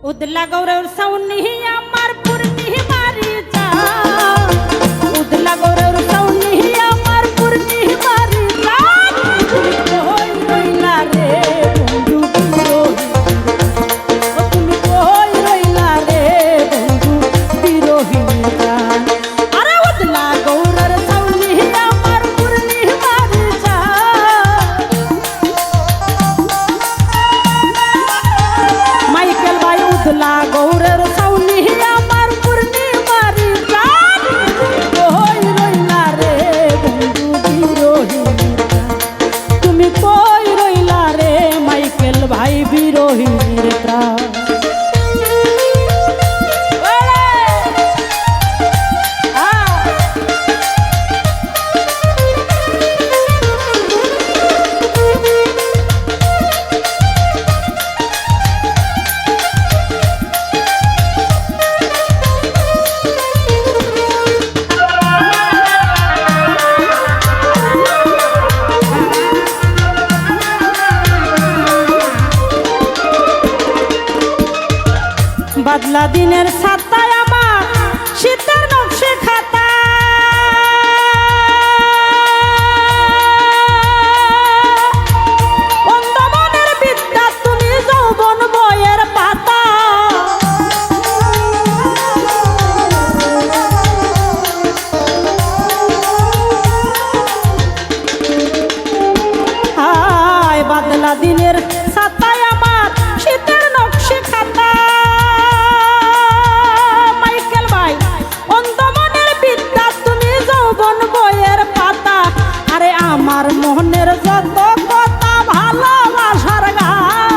उदला गौरव सौनी अमर पुरनी मारी जा उदला गौरव सौनी अमर पुरनी मारी जा कोई रोइला रे बंधु बिरोही तुम कोई रोइला रे बंधु बिरोही अरे उदला गौरव सौनी अमर पुरनी मारी जा माइकल भाई उदला गौरव सौनी अमर पुरनी मारी जा कोई रोइला रे बंधु बिरोही তুমি কই রইলা রে মাইকেল ভাই বিরোহীর প্রাণ बदला दिनेर साताय आमार शीतेर नक्शे खाता অন্ধমনের বিদ্যা তুমি যৌবন বইয়ের পাতা হায় বদলা দিনের সাতায় আমার শীতের নকশে খাতা আমার মোহনের যত কথা ভালোবাসার গান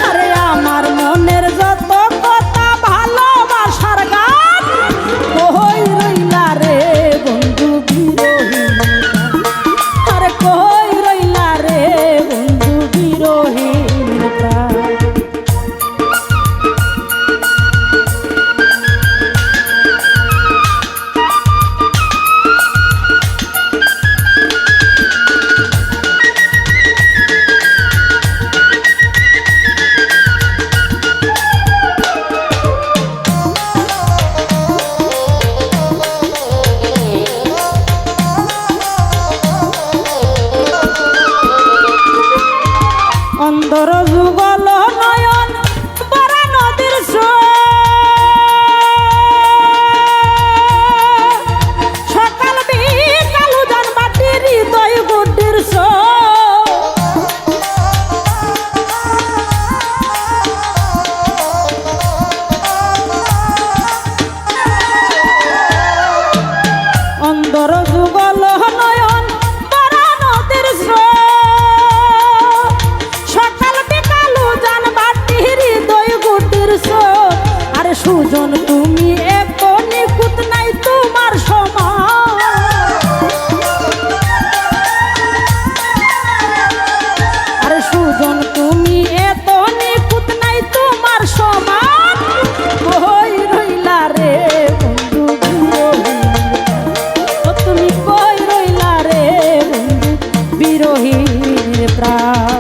আরে আমার মনের যত কথা ভালোবাসার গান কই রইলা রে বন্ধু বিরোহী আরে কই রইলা রে বন্ধু বিরোহীর প্রাণ অন্দর যুগল নয়ন বরা নদীর সকাল বিকাল উজান মাটির হৃদয় গুটির অন্দর যুগল নয়ন বরা নদীর আরে সুজন তুমি এত নিখুঁত নাই তোমার সমান আরে সুজন তুমি এত নিখুঁত নাই তোমার সমান কই রইলা রে বন্ধু বিরোহী তুমি কই রইলা রে বন্ধু বিরোহীর প্রাণ